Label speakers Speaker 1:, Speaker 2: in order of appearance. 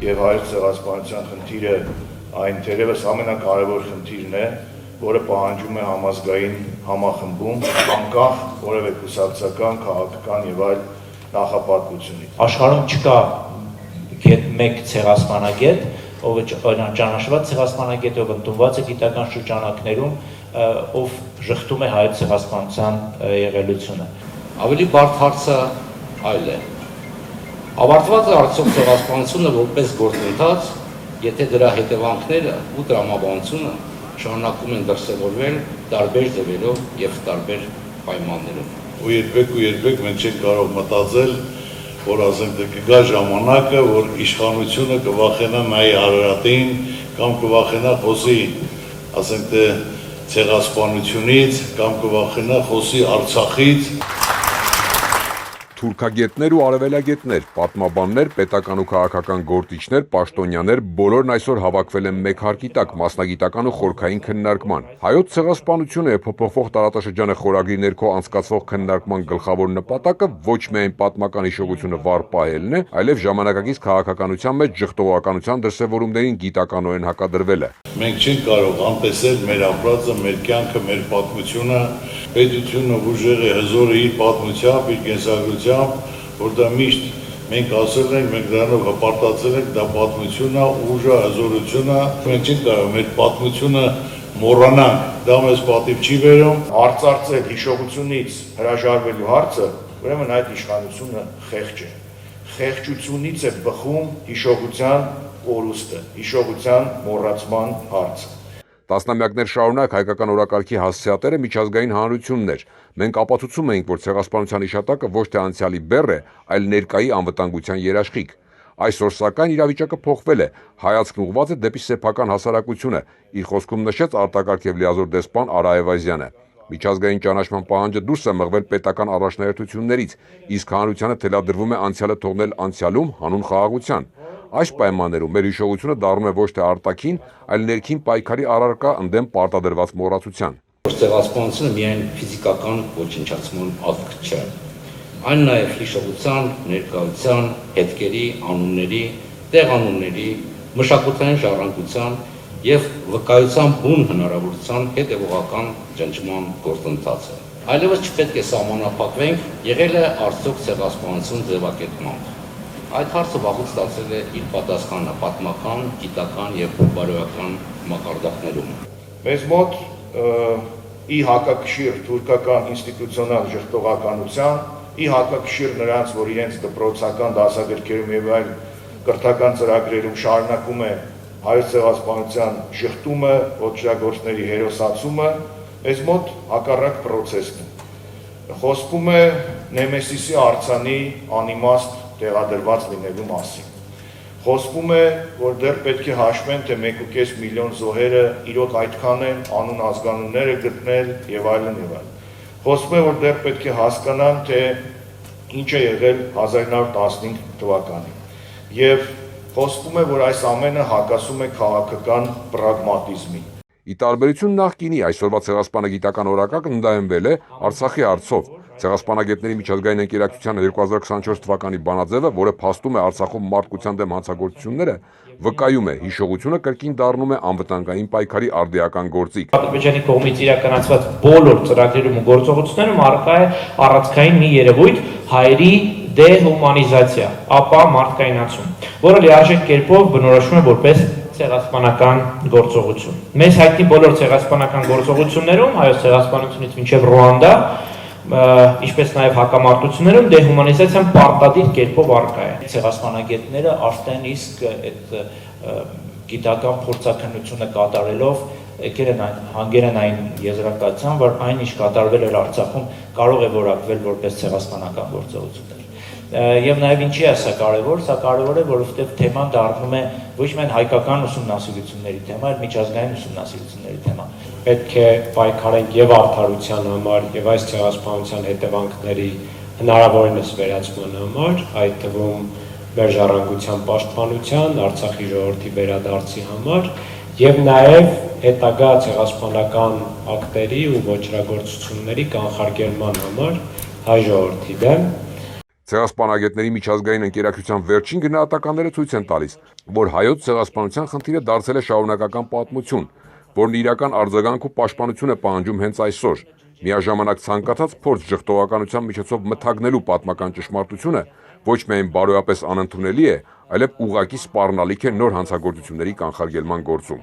Speaker 1: եւ հայոց ցեղասպանության խնդիրը այն թերևս ամենակարևոր խնդիրն է, որը պահանջում է համազգային համախմբում, անկախ որևէ կուսակցական, քաղաքական եւ այլ նախապատվությունից։
Speaker 2: Աշխարհում չկա մեկ ցեղասպանագետ, ով ճանաչված ցեղասպանագետ, ով ընդունված է գիտական շրջանակներում, ով ժխտում է հայոց ցեղասպանության եղելությունը։
Speaker 3: Ավելի բարդ հարցը այլ է։ Ավարտված է արդյոք ցեղասպանությունը որպես գործընթաց, եթե դրա հետևանքները ու տրամաբանությունը շարունակում են դրսևորվել տարբեր ձևերով եւ տարբեր պայմաններով։
Speaker 4: Ու երբեք մենք չենք կարող մտածել, որ ասենք թե կգա ժամանակը, որ իշխանությունը կվախենա նայի Արարատին կամ կվախենա խոսի, ասենք թե ցեղասպանությունից կամ կվախենա խոսի Արցախից։
Speaker 5: Թուրքագետներ ու արևելագետներ, պատմաբաններ, պետական ու քաղաքական գործիչներ, պաշտոնյաներ բոլորն այսօր հավաքվել են մեկ հարկի տակ մասնագիտական ու խորքային քննարկման։ Հայոց ցեղասպանությունը փոփոխվող տարածաշրջանը խորագրի ներքո անցկացվող քննարկման գլխավոր նպատակը ոչ միայն պատմական հիշողությունը վառ պահելն է, այլև ժամանակակից քաղաքականության մեջ ժխտողականության դրսևորումներին գիտականորեն հակադրվելը։
Speaker 4: Մենք չենք կարող անտեսել մեր ապրածը, մեր կյանքը, մեր պատմությունը, պետությունը ուժեղ է հզոր է իր պատմությամբ, իր կենսագրությամբ, որ դա միշտ մենք ասել ենք, մենք դրանով հպարտացել ենք, դա պատմությունն է, ուժը, հզորությունը, մենք չենք կարող մեր պատմությունը մոռանանք, դա մեզ պատիվ չի բերում։
Speaker 1: Արծարծել հիշողությունից հրաժարվելու հարցը, ուրեմն այդ իշխանությունը խեղճ է։ Խեղճությունից է բխում հիշողության կորուստը, հիշողության մոռացման հարցը։
Speaker 5: Տասնամյակներ շարունակ հայկական օրակարգի հասցեատերը միջազգային հանրությունն էր։ Մենք ապացուցում էինք, որ ցեղասպանության հիշատակը ոչ թե անցյալի բեռ է, այլ ներկայի անվտանգության երաշխիք։ Այսօր սակայն իրավիճակը փոխվել է, հայացքն ուղղված է դեպի սեփական հասարակությունը, իր խոսքում նշեց արտակարգ եւ լիազոր դեսպան Արա Այվազյանը։ Միջազգային ճանաչման պահանջը դուրս է մղվել պետական առաջնահերթություններից, իսկ հանրությանը թելադրվում է անցյալը թողնել անցյալում հանուն խաղաղության։ Այս պայմաններում մեր հիշողությունը դառնում է ոչ թե արտաքին, այլ ներքին պայքարի առարկա ընդդեմ պարտադրված մոռացության։
Speaker 3: Ցեղասպանությունը միայն ֆիզիկական ոչնչացման ակտ չէ։ Այն նաև հիշողության, ներկայության, հետքերի, անունների, տեղանունների, մշակութային ժառանգության եւ վկայության բուն հնարավորության հետևողական ճնշման գործընթաց է։ Այլևս չպետք է սահմանափակվենք, եղել է արդյոք ցեղասպանություն ձևակերպմամբ։ Այդ հարցը վաղուց ստացել է իր պատասխանը պատմական, գիտական եւ բարոյական մակարդակներում։
Speaker 1: Մեզ մոտ ի հակակշիռ թուրքական ինստիտուցիոնալ ժխտողականության, ի հակակշիռ նրանց, որ իրենց դպրոցական դասագրքերում եւ այլ կրթական ծրագրերում շարունակում է հայոց ցեղասպանության ժխտումը, ոչրագործների հերոսացումը, մեզ մոտ հակառակ պրոցեսն է։ Խոսվում է Նեմեսիսի արձանի անիմաստ տեղադրված լինելու մասին։ Խոսվում է, որ դեռ պետք է հաշվեն, թե 1.5 միլիոն զոհերը իրոք այդքան են, անուն ազգանունները գտնել եւ այլն եւ այլն։ Խոսվում է, որ դեռ պետք է հասկանան, թե ինչ է եղել 1915 թվականին։ Եվ խոսվում է, որ այս ամենը հակասում է քաղաքական պրագմատիզմին։
Speaker 5: Ի տարբերություն նախկինի, այսօրվա ցեղասպանագիտական օրակարգն ընդայնվել է Արցախի հարցով։ Ցեղասպանագետների միջազգային ընկերակցության 2024 թվականի բանաձևը, որը փաստում է Արցախում մարդկության դեմ հանցագործությունները, վկայում է հիշողությունը կրկին դառնում է անվտանգային պայքարի արդիական գործիք։
Speaker 2: Ադրբեջանի կողմից իրականացված բոլոր ծրագրերում ու գործողություններում առկա է առանցքային մի երևույթ՝ հայերի դեհումանիզացիա, ապա մարդկայնացում, որը լիարժեք կերպով բնորոշվում է որպես ցեղասպանական գործողություն։ Մեզ հայտնի բոլոր ցեղասպանական գործողություններում, հայոց ցեղասպանությունից մինչև Ռուանդա, ինչպես նաև հակամարտություններում դեհումանիզացիան պարտադիր կերպով առկա է։ Ցեղասպանագետները արդեն իսկ այդ գիտական փորձաքննությունը կատարելով եկել են հանգել են այն եզրակացության, որ այն ինչ կատարվել էր Արցախում կարող է որակվել որպես ցեղասպանական գործողություններ։ Եվ նաև ինչի է սա կարևոր, է, որովհետև թեման դառնում է ոչ միայն հայկական ուսումնասիրությունների թեմա, այլ միջազգային ուսումնասիրությունների թեմա։
Speaker 6: Պետք է պայքարենք եւ արդարության համար, եւ այս ցեղասպանության հետևանքների հնարավորինս վերացման համար, այդ թվում մեր ժառանգության պաշտպանության, Արցախի ժողովրդի վերադարձի համար եւ նաեւ հետագա ցեղասպանական ակտերի ու ոչրագործությունների կանխարգելման համար հայ ժողովրդի դեմ։
Speaker 5: Ցեղասպանագետների միջազգային ընկերակցության վերջին գնահատականները ցույց են տալիս, որ հայոց ցեղասպանության խնդիրը դարձել է շարունակական պատմություն, որն իրական արձագանք ու պաշտպանություն է պահանջում հենց այսօր։ Միաժամանակ ցանկացած փորձ ժխտողականության միջոցով մթագնելու պատմական ճշմարտությունը ոչ միայն բարոյապես անընդունելի է, այլև ուղղակի սպառնալիք է նոր հանցագործությունների կանխարգելման գործում։